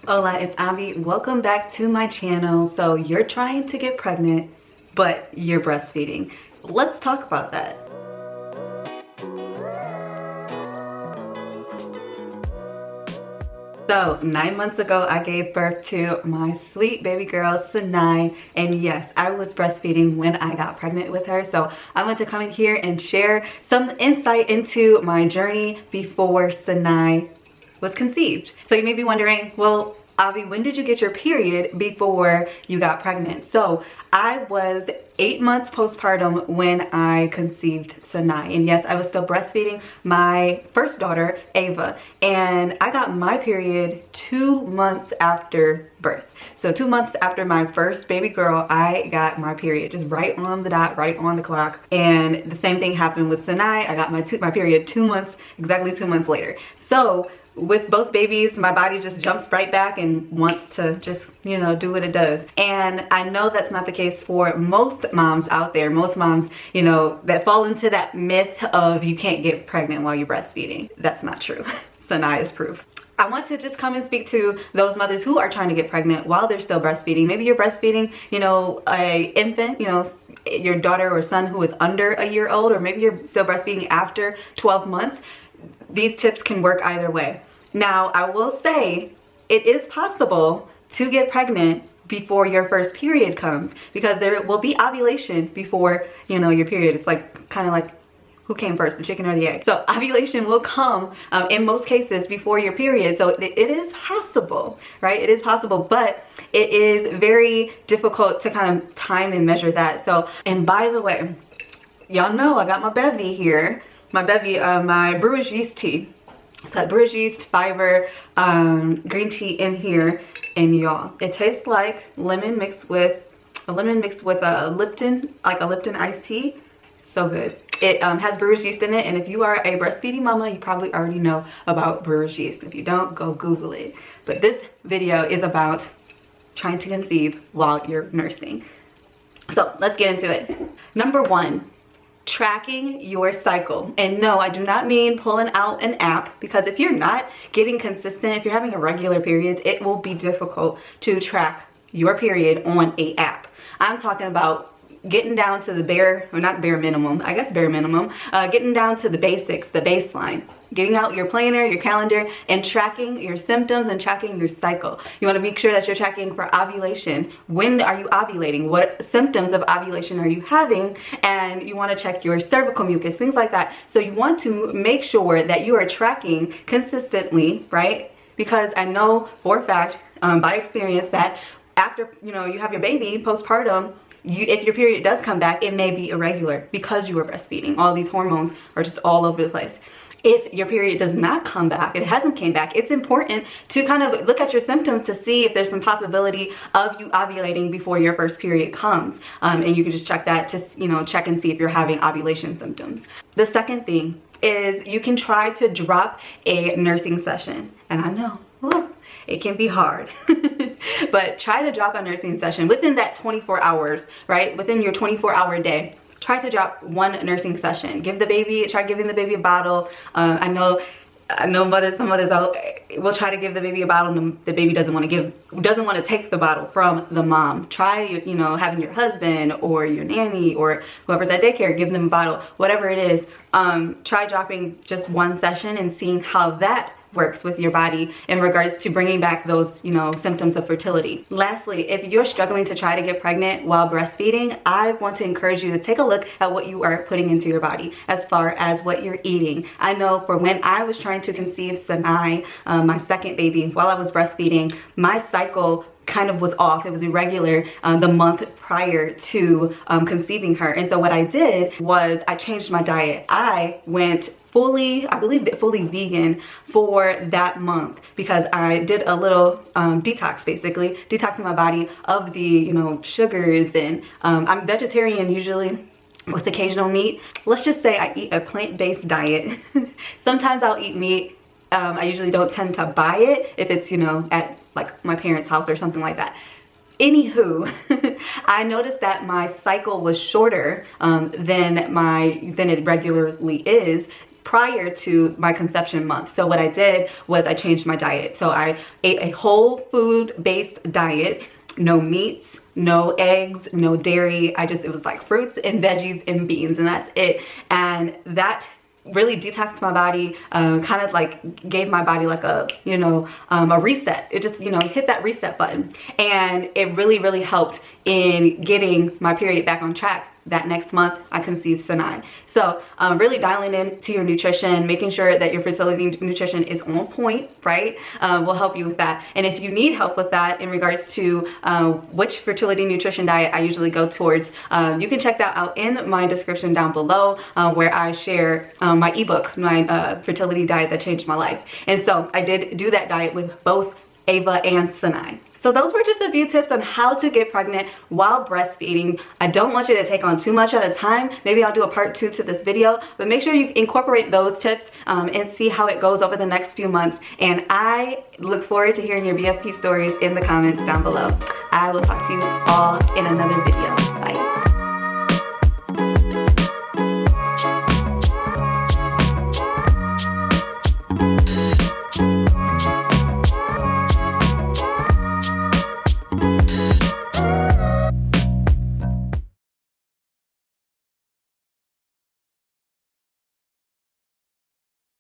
Hola, it's Avi. Welcome back to my channel. So you're trying to get pregnant, but you're breastfeeding. Let's talk about that. So 9 months ago, I gave birth to my sweet baby girl, Sinai. And yes, I was breastfeeding when I got pregnant with her. So I want to come in here and share some insight into my journey before Sinai was conceived. So you may be wondering, well, Avi, when did you get your period before you got pregnant? So I was 8 months postpartum when I conceived Sinai. And yes, I was still breastfeeding my first daughter, Ava. And I got my period 2 months after birth. So 2 months after my first baby girl, I got my period, just right on the dot, right on the clock. And the same thing happened with Sinai. I got my period 2 months, exactly 2 months later. So with both babies, my body just jumps right back and wants to just, you know, do what it does. And I know that's not the case for most moms out there. Most moms, you know, that fall into that myth of you can't get pregnant while you're breastfeeding. That's not true. Sinai is proof. I want to just come and speak to those mothers who are trying to get pregnant while they're still breastfeeding. Maybe you're breastfeeding, you know, a infant, you know, your daughter or son who is under a year old, or maybe you're still breastfeeding after 12 months. These tips can work either way. Now, I will say it is possible to get pregnant before your first period comes, because there will be ovulation before, you know, your period. It's like kind of like who came first, the chicken or the egg? So ovulation will come in most cases before your period. So it is possible, right? It is possible, but it is very difficult to kind of time and measure that. So, and by the way, y'all know I got my bevy here. My bevy, my brewer's yeast tea. So brewer's yeast, fiber, green tea in here, and y'all, it tastes like lemon mixed with a Lipton, like a Lipton iced tea. So good. It has brewer's yeast in it, and if you are a breastfeeding mama, you probably already know about brewer's yeast. If you don't, go Google it. But this video is about trying to conceive while you're nursing. So let's get into it. Number one, tracking your cycle. And no, I do not mean pulling out an app, because if you're not getting consistent, if you're having irregular periods, it will be difficult to track your period on an app. I'm talking about getting down to the bare, or not bare minimum, I guess bare minimum, getting down to the basics, the baseline. Getting out your planner, your calendar, and tracking your symptoms and tracking your cycle. You want to make sure that you're tracking for ovulation. When are you ovulating? What symptoms of ovulation are you having? And you want to check your cervical mucus, things like that. So you want to make sure that you are tracking consistently, right? Because I know for a fact, by experience, that after, you know, you have your baby postpartum, if your period does come back, it may be irregular because you were breastfeeding. All these hormones are just all over the place. If your period does not come back, it hasn't came back, it's important to kind of look at your symptoms to see if there's some possibility of you ovulating before your first period comes. And you can just check that to, you know, check and see if you're having ovulation symptoms. The second thing is you can try to drop a nursing session. And I know, it can be hard, but try to drop a nursing session within that 24 hours, right? Within your 24-hour day. Try to drop one nursing session. Try giving the baby a bottle. I know mothers, some mothers will try to give the baby a bottle, and the baby doesn't want to take the bottle from the mom. Try, you know, having your husband or your nanny or whoever's at daycare, give them a bottle, whatever it is. Try dropping just one session and seeing how that works with your body in regards to bringing back those, you know, symptoms of fertility. Lastly, if you're struggling to try to get pregnant while breastfeeding, I want to encourage you to take a look at what you are putting into your body as far as what you're eating. I know for when I was trying to conceive Sinai, my second baby, while I was breastfeeding, my cycle kind of was off. It was irregular the month prior to conceiving her. And so what I did was I changed my diet. I went fully vegan for that month, because I did a little detox, basically detoxing my body of the, you know, sugars. And I'm vegetarian usually, with occasional meat. Let's just say I eat a plant-based diet. Sometimes I'll eat meat. I usually don't tend to buy it if it's, you know, at like my parents' house or something like that. Anywho, I noticed that my cycle was shorter than it regularly is prior to my conception month. So what I did was I changed my diet. So I ate a whole food based diet, no meats, no eggs, no dairy. it was like fruits and veggies and beans, and that's it. And that really detoxed my body, kind of like gave my body like a, a reset. It just, hit that reset button. And it really, really helped in getting my period back on track. That next month I conceived Sinai. So really dialing into your nutrition, making sure that your fertility nutrition is on point, right? Will help you with that. And if you need help with that in regards to which fertility nutrition diet I usually go towards, you can check that out in my description down below, where I share my ebook, my Fertility Diet That Changed My Life. And so I did do that diet with both Ava and Sinai. So those were just a few tips on how to get pregnant while breastfeeding. I don't want you to take on too much at a time. Maybe I'll do a part 2 to this video, but make sure you incorporate those tips and see how it goes over the next few months. And I look forward to hearing your BFP stories in the comments down below. I will talk to you all in another video. Bye.